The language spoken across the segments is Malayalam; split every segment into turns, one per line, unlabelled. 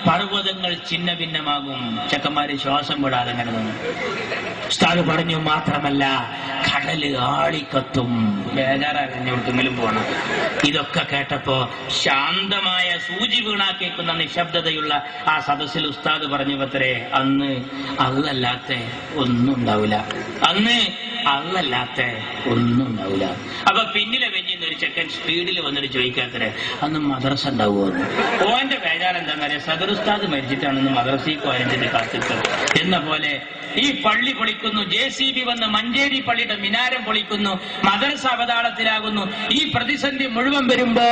പർവ്വതങ്ങൾ ഛിന്ന ഭിന്നമാകും. ചെക്കന്മാര് ശ്വാസം വിടാതെ അങ്ങനെ നിന്നു. ഉസ്താദ് പറഞ്ഞു മാത്രമല്ല കടല് ആളിക്കത്തും. ബേജാറാകന്നെ എവിടെക്കെങ്കിലും പോണം. ഇതൊക്കെ കേട്ടപ്പോ ശാന്തമായ സൂചി വീണാ കേൾക്കുന്ന നിശബ്ദതയുള്ള ആ സദസ്സിൽ ഉസ്താദ് പറഞ്ഞു പത്രേ, അന്ന് അല്ലല്ലാത്ത ഒന്നും ഉണ്ടാവില്ല, അന്ന് അല്ലല്ലാത്ത ഒന്നും ഉണ്ടാവില്ല. അപ്പൊ പിന്നിലെ വെഞ്ഞിന്ന് ഒരു ചെക്കൻ സ്പീഡിൽ വന്നിട്ട് ചോദിക്കാത്തരെ അന്ന് മദ്രസ ഉണ്ടാവുമോ? ഓന്റെ ബേജാർ എന്താണെന്ന് അറിയാം, സദർ ഉസ്താദ് മരിച്ചിട്ടാണെന്ന് മദ്രസയ്ക്ക് വരഞ്ഞിട്ട് കാത്തിട്ടത് എന്ന പോലെ ഈ പള്ളി പൊളിക്കുന്നു, JCB വന്ന് മഞ്ചേരി പള്ളിയുടെ മിനാരം പൊളിക്കുന്നു, മദ്രസ അവതാളത്തിലാകുന്നു. ഈ പ്രതിസന്ധി മുഴുവൻ വരുമ്പോ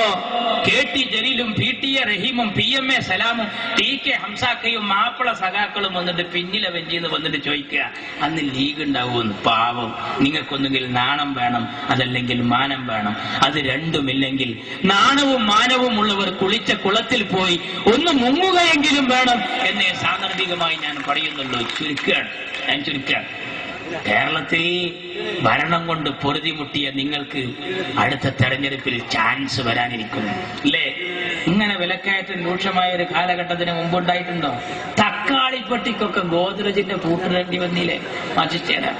KT ജലീലും PT റഹീമും PMA സലാമും TK ഹംസാക്കയും Mappila സഖാക്കളും വന്നിട്ട് പിന്നിലെ വെഞ്ചിന്ന് വന്നിട്ട് ചോദിക്കുക അന്ന് ലീഗ് ഉണ്ടാവുമെന്ന്. പാവം, നിങ്ങൾക്കൊന്നുകിൽ നാണം വേണം, അതല്ലെങ്കിൽ മാനം വേണം. അത് രണ്ടുമില്ലെങ്കിൽ നാണവും മാനവും ഉള്ളവർ കുളിച്ച കുളത്തിൽ പോയി ഒന്ന് മുങ്ങുകയെങ്കിലും വേണം എന്നേ സാന്ദർഭികമായി ഞാൻ പറയുന്നുള്ളൂ. ഞാൻ ചുരുക്കുകയാണ്. കേരളത്തിൽ ഭരണം കൊണ്ട് പൊറുതിമുട്ടിയ നിങ്ങൾക്ക് അടുത്ത തെരഞ്ഞെടുപ്പിൽ ചാൻസ് വരാനിരിക്കുന്നു അല്ലേ? ഇങ്ങനെ വിലക്കയറ്റം രൂക്ഷമായ ഒരു കാലഘട്ടത്തിന് മുമ്പുണ്ടായിട്ടുണ്ടോ? തക്കാളിപ്പെട്ടിക്കൊക്കെ ഗോദ്രജിന്റെ പൂട്ടിടേണ്ടി വന്നില്ലേ? മാറ്റിച്ചേരാ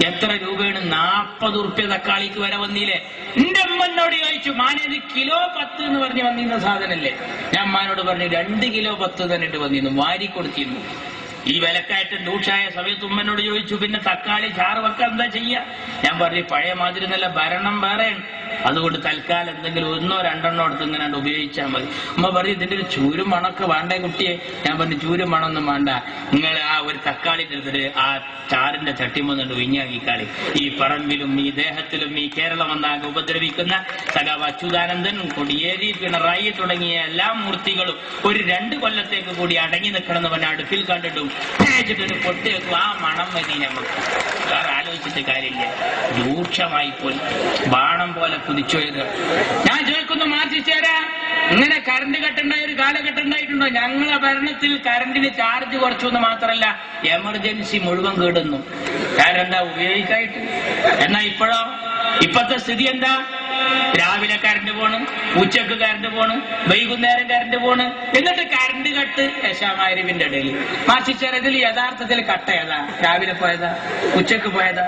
എത്ര രൂപയാണ്? 40 ഉറുപ്പ്യ തക്കാളിക്ക് വരെ വന്നില്ലേ? എന്റെ അമ്മനോട് ചോദിച്ചു, മാനേത് കിലോ 10 എന്ന് പറഞ്ഞ് വന്നിരുന്ന സാധനല്ലേ? ഞാൻ അമ്മാനോട് പറഞ്ഞു 2 കിലോ 10 തന്നിട്ട് വന്നിരുന്നു, വാരി കൊടുത്തിരുന്നു. ഈ വിലക്കയറ്റം രൂക്ഷമായ സമയത്ത് ഉമ്മനോട് ചോദിച്ചു, പിന്നെ തക്കാളി ചാറ് വെക്കാൻ എന്താ ചെയ്യാ? ഞാൻ പറഞ്ഞു പഴയ മാതിരി നല്ല ഭരണം വേറെയാണ്, അതുകൊണ്ട് തൽക്കാലം എന്തെങ്കിലും 1 or 2 എടുത്ത് ഇങ്ങനെ ഉപയോഗിച്ചാൽ മതി. ഉമ്മ പറയും ഇതിന്റെ ഒരു ചൂരും മണൊക്കെ വേണ്ടേ കുട്ടിയെ? ഞാൻ പറഞ്ഞു ചൂരും മണൊന്നും വേണ്ട, നിങ്ങൾ ആ ഒരു തക്കാളി എടുത്തിട്ട് ആ ചാറിന്റെ ചട്ടിമൊന്നുണ്ട് വിഞ്ഞാക്കിക്കാളി. ഈ പറമ്പിലും ഈ ദേഹത്തിലും ഈ കേരളം വന്നാകെ ഉപദ്രവിക്കുന്ന സഖാവ് അച്യുതാനന്ദൻ, കൊടിയേരി, പിണറായി തുടങ്ങിയ എല്ലാ മൂർത്തികളും ഒരു 2 കൊല്ലത്തേക്ക് കൂടി അടങ്ങി നിൽക്കണമെന്ന് പറഞ്ഞ അടുപ്പിൽ കണ്ടിട്ടും ഒരു പൊട്ടി വെക്കും. ആ മണം മതി നമുക്ക്, വേറെ ആലോചിച്ചിട്ട് കാര്യമില്ല. രൂക്ഷമായി പോയി, ബാണം പോലെ കുതിച്ചുപോയത്. ഞാൻ ചോദിക്കുന്നു, മാറ്റിച്ചേരാ ഇങ്ങനെ കറണ്ട് കട്ടുണ്ടായ ഒരു കാലഘട്ടം ഉണ്ടായിട്ടുണ്ടോ? ഞങ്ങളെ ഭരണത്തിൽ കറണ്ടിന് ചാർജ് കുറച്ചു എന്ന് മാത്രമല്ല എമർജൻസി മുഴുവൻ കേടുന്നു. കാരണം എന്താ? ഉപയോഗിക്കായിട്ട്. എന്നാ ഇപ്പോഴത്തെ സ്ഥിതി എന്താ? രാവിലെ കറണ്ട് പോണ്, ഉച്ചക്ക് കറണ്ട് പോണ്, വൈകുന്നേരം കറണ്ട് പോണ്, എന്നിട്ട് കറണ്ട് കട്ട് യശാമാരിവിന്റെ ഇടയിൽ. മാറ്റിച്ചേരാ ഇതിൽ യഥാർത്ഥത്തിൽ കട്ട ഏതാ? രാവിലെ പോയതാ, ഉച്ചക്ക് പോയതാ,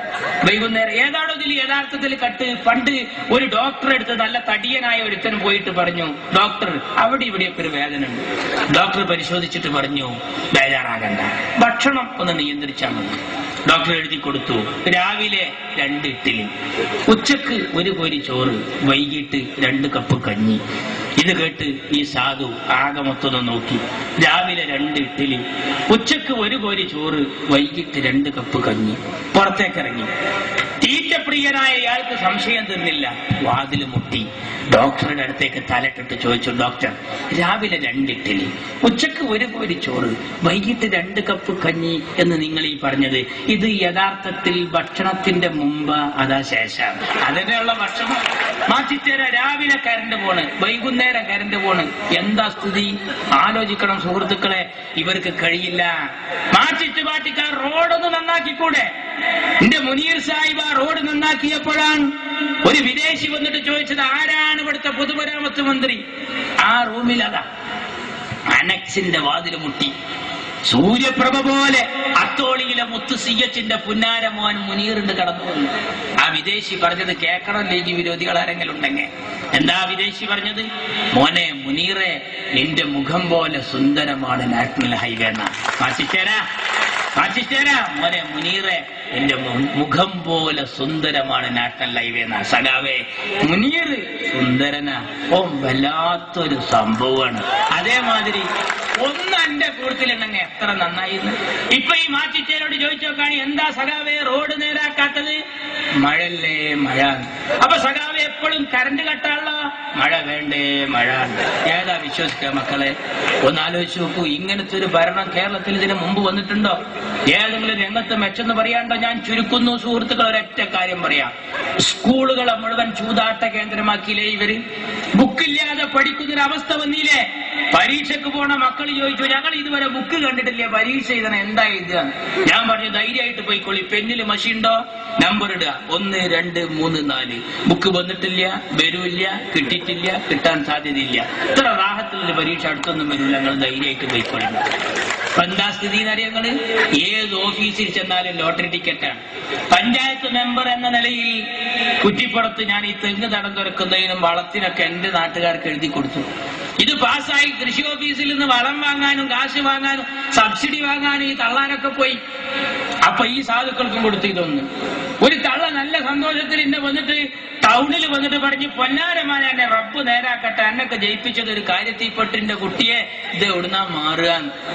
വൈകുന്നേരം ഏതാണോ ഇതിൽ യഥാർത്ഥത്തിൽ കട്ട്? പണ്ട് ഒരു ഡോക്ടറെ അടുത്ത് നല്ല തടിയനായ ഒരുത്തനും പോയിട്ട് പറഞ്ഞു, ഡോക്ടർ അവിടെ ഇവിടെയൊക്കെ ഒരു വേദന ഉണ്ട്. ഡോക്ടർ പരിശോധിച്ചിട്ട് പറഞ്ഞു, ബേജാറാകണ്ട, ഭക്ഷണം ഒന്ന് നിയന്ത്രിച്ചാൽ മതി. ഡോക്ടർ എഴുതി കൊടുത്തു, രാവിലെ 2 ഇഡ്ഡലി, ഉച്ചക്ക് 1 കോരി ചോറ്, വൈകിട്ട് 2 കപ്പ് കഞ്ഞി. ഇത് കേട്ട് ഈ സാധു ആകെ മൊത്തം നോക്കി. രാവിലെ 2 ഇഡ്ഡലി, ഉച്ചക്ക് 1 കോരി ചോറ്, വൈകിട്ട് 2 കപ്പ് കഞ്ഞി. പുറത്തേക്കിറങ്ങി. തീറ്റപ്രിയനായ ഇയാൾക്ക് സംശയം തീർന്നില്ല, വാതില് മുട്ടി. ഡോക്ടറുടെ അടുത്തേക്ക് തലട്ടിട്ട് ചോദിച്ചു, ഡോക്ടർ രാവിലെ 2 ഇഡ്ഡലി, ഉച്ചക്ക് 1 കോരി ചോറ്, വൈകിട്ട് 2 കപ്പ് കഞ്ഞി എന്ന് നിങ്ങൾ ഈ പറഞ്ഞത്, ഇത് യഥാർത്ഥത്തിൽ ഭക്ഷണത്തിന്റെ മുമ്പ് അതാ ശേഷം? അതിനുള്ള ഭക്ഷണം മാറ്റിത്തരാ. രാവിലെ കറണ്ട് പോണ്, വൈകുന്നേരം കറണ്ട് പോണ്, എന്താ സ്ഥിതി? ആലോചിക്കണം സുഹൃത്തുക്കളെ. ഇവർക്ക് കഴിയില്ല. മാറ്റിക്കാർ റോഡൊന്ന് നന്നാക്കിക്കൂടെ? എന്റെ മുനീർ സാഹിബ് ആ റോഡ് നന്നാക്കിയപ്പോഴാണ് ഒരു വിദേശി വന്നിട്ട് ചോദിച്ചത്, ആരാണ് ഇവിടുത്തെ പൊതുമരാമത്ത് മന്ത്രി? ആ റൂമിൽ അതാ അനക്സിന്റെ വാതിൽ മുട്ടി. സൂര്യപ്രഭ പോലെ അത്തോളിയിലെ മുത്ത് CH-ന്റെ പുന്നാരമോൻ മുനീറിന്റെ കടന്നു വന്നു. ആ വിദേശി പറഞ്ഞത് കേക്കണം ലീഗ് വിരോധികൾ ആരെങ്കിലും ഉണ്ടെങ്കിൽ. എന്താ വിദേശി പറഞ്ഞത്? മോനെ മുനീറെ, നിന്റെ മുഖം പോലെ സുന്ദരമാണ് നാഷണൽ ഹൈവേ എന്നാ. മാറ്റിച്ചേരാ മോനെ മുനീറെ, എന്റെ മുഖം പോലെ സുന്ദരമാണ് നാഷണൽ ഹൈവേ എന്നാ. സഖാവേ, മുനീർ സുന്ദരനാ, ഓ വല്ലാത്തൊരു സംഭവമാണ്. അതേമാതിരി ഒന്ന് എന്റെ കൂട്ടത്തിലുണ്ടെങ്കിൽ എത്ര നന്നായിരുന്നു. ഇപ്പൊ ഈ മാറ്റിച്ചേരോട് ചോദിച്ചു നോക്കാണ്, എന്താ സഖാവേ റോഡ് നേരാക്കാത്തത്? മഴല്ലേ മഴ. അപ്പൊ സഖാവേ എപ്പോഴും കറണ്ട് കട്ടാണല്ലോ. മഴ വേണ്ടേ മഴ. ഏതാ വിശ്വസിക്കുക മക്കളെ? ഒന്ന് ആലോചിച്ച് നോക്കൂ. ഇങ്ങനത്തെ ഒരു ഭരണം കേരളത്തിൽ ഇതിന് മുമ്പ് വന്നിട്ടുണ്ടോ? ഏതെങ്കിലും രംഗത്ത് മെച്ചെന്ന് പറയാണ്ടോ? ഞാൻ ചുരുക്കുന്നു സുഹൃത്തുക്കൾ, ഒരൊറ്റ കാര്യം പറയാം. സ്കൂളുകളെ മുഴുവൻ ചൂതാട്ട കേന്ദ്രമാക്കിയില്ലേ ഇവര്? ബുക്കില്ലാതെ പഠിക്കുന്നൊരവസ്ഥ വന്നില്ലേ? പരീക്ഷക്ക് പോണ മക്കൾ ചോദിച്ചു, ഞങ്ങൾ ഇതുവരെ ബുക്ക് കണ്ടിട്ടില്ല, പരീക്ഷ എഴുതണം, എന്താ എഴുതുക? ഞാൻ പറഞ്ഞു, ധൈര്യമായിട്ട് പോയിക്കോളി, പെന്നില് മഷി ഉണ്ടോ, നമ്പർ ഇടുക, 1 2 3 4. ബുക്ക് വന്നിട്ടില്ല, വരൂല്ല, കിട്ടിയിട്ടില്ല, കിട്ടാൻ സാധ്യതയില്ല. ഇത്ര റാഹത്തിലുള്ള പരീക്ഷ അടുത്തൊന്നും വരില്ല, ഞങ്ങൾ ധൈര്യമായിട്ട് പോയിക്കോളി. എന്താ സ്ഥിതി എന്നറിയങ്ങള്? ഏത് ഓഫീസിൽ ചെന്നാലും ലോട്ടറി ടിക്കറ്റാണ്. പഞ്ചായത്ത് മെമ്പർ എന്ന നിലയിൽ കുറ്റിപ്പുറത്ത് ഞാൻ ഈ തെങ്ങ് തടം തുറക്കുന്നതിനും വളത്തിനൊക്കെ എന്റെ നാട്ടുകാർക്ക് എഴുതി കൊടുത്തു. ഇത് പാസ്സായി. കൃഷി ഓഫീസിൽ നിന്ന് വളം വാങ്ങാനും കാശ് വാങ്ങാനും സബ്സിഡി വാങ്ങാനും ഈ തള്ളാനൊക്കെ പോയി. അപ്പൊ ഈ സാധുക്കൾക്കും കൊടുത്തു ഇതൊന്ന്. ഒരു തള്ള നല്ല സന്തോഷത്തിൽ ഇന്ന് വന്നിട്ട് ടൗണിൽ വന്നിട്ട് പറഞ്ഞ്, പൊന്നാരമാന എന്നെ റബ്ബ് നേരാക്കട്ടെ, എന്നൊക്കെ ജയിപ്പിച്ചത് ഒരു കാര്യത്തിൽപ്പെട്ടിന്റെ കുട്ടിയെ ഇത് എവിടുന്നാ മാറുക.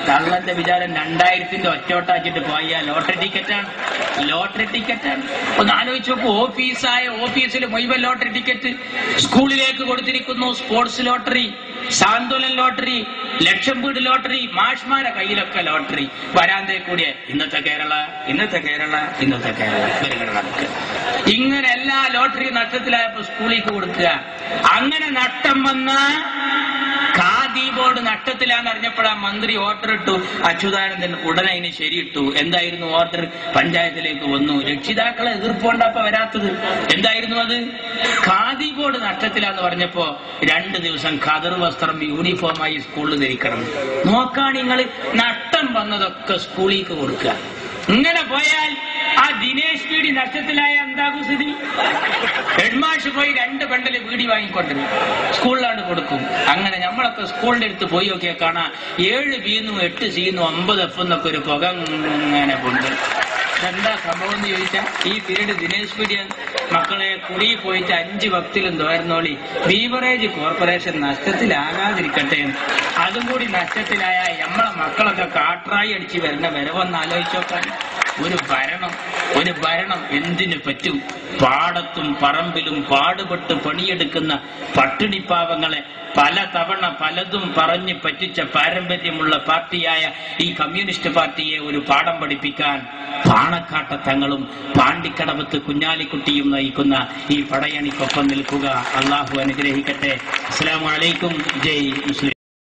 തള്ളന്റെ വിചാരം 2000 ഒറ്റോട്ടാച്ചിട്ട് പോയ ലോട്ടറി ടിക്കറ്റാണ്. ലോട്ടറി ടിക്കറ്റാണ്. ഒന്ന് ആലോചിച്ച് നോക്കൂ. ഓഫീസിൽ മുഴുവൻ ലോട്ടറി ടിക്കറ്റ്. സ്കൂളിലേക്ക് കൊടുത്തിരിക്കുന്നു സ്പോർട്സ് ലോട്ടറി, സാന്ത്വനം ലോട്ടറി, ലക്ഷം വീട് ലോട്ടറി, മാഷ്മാരെ കയ്യിലൊക്കെ ലോട്ടറി. വരാന്തയിൽ കൂടിയ ഇന്നത്തെ കേരള, ഇന്നത്തെ കേരള, ഇന്നത്തെ കേരള നടക്കുക. ഇങ്ങനെ എല്ലാ ലോട്ടറി നഷ്ടത്തിലായപ്പോ സ്കൂളിലേക്ക് കൊടുക്കുക. അങ്ങനെ നഷ്ടം വന്ന ഖാദി ബോർഡ് നഷ്ടത്തിലാന്ന് അറിഞ്ഞപ്പോഴാ മന്ത്രി ഓർഡർ ഇട്ടു. അച്യുതാനന്ദൻ ഉടനെ അതിന് ശരിയിട്ടു. എന്തായിരുന്നു ഓർഡർ? പഞ്ചായത്തിലേക്ക് വന്നു. രക്ഷിതാക്കളെ എതിർപ്പുകൊണ്ടപ്പോ വരാത്തത്. എന്തായിരുന്നു അത്? ഖാദി ബോർഡ് നഷ്ടത്തിലാന്ന് പറഞ്ഞപ്പോ 2 ദിവസം ഖദർ വസ്ത്രം യൂണിഫോമായി സ്കൂളിൽ ധരിക്കണം. നോക്കാൻ നിങ്ങൾ നഷ്ടം വന്നതൊക്കെ സ്കൂളിലേക്ക് കൊടുക്കുക. ഇങ്ങനെ പോയാൽ ആ ദിനേശ് പീഡി നഷ്ടത്തിലായ എന്താകും സ്ഥിതി? ഹെഡ്മാഷ് പോയി 2 ബണ്ടല് വീടി വാങ്ങിക്കൊണ്ടിരും, സ്കൂളിലാണ് കൊടുക്കും. അങ്ങനെ നമ്മളൊക്കെ സ്കൂളിന്റെ അടുത്ത് പോയി നോക്കിയാൽ കാണാം 7 ബിന്നും 8 സിന്നും 50 എഫ് എന്നൊക്കെ ഒരു പുക ഇങ്ങനെ കൊണ്ട്. എന്താ സംഭവം എന്ന് ചോദിച്ചാൽ, ഈ പീരീഡ് ദിനേശ് പീഡിയൻ മക്കളെ കുടി പോയിട്ട് 5 വക്തിലും തോരുന്നോളി. Beverage corporation നഷ്ടത്തിലാകാതിരിക്കട്ടെ. അതും കൂടി നഷ്ടത്തിലായ നമ്മളെ മക്കളൊക്കെ കാട്രായി അടിച്ച് വരുന്ന വരവൊന്ന് ആലോചിച്ചോക്കാൻ. ഒരു ഭരണം എന്തിനു പറ്റും? പാടത്തും പറമ്പിലും പാടുപെട്ട് പണിയെടുക്കുന്ന പട്ടിണിപ്പാവങ്ങളെ പല തവണ പലതും പറഞ്ഞ് പറ്റിച്ച പാരമ്പര്യമുള്ള പാർട്ടിയായ ഈ കമ്മ്യൂണിസ്റ്റ് പാർട്ടിയെ ഒരു പാഠം പഠിപ്പിക്കാൻ പാണക്കാട്ട തങ്ങളും പാണ്ടിക്കടവത്ത് കുഞ്ഞാലിക്കുട്ടിയും നയിക്കുന്ന ഈ പടയണിക്കൊപ്പം നിൽക്കുക. അള്ളാഹു അനുഗ്രഹിക്കട്ടെ. അസ്സലാമു അലൈക്കും. ജയ് മുസ്ലിം.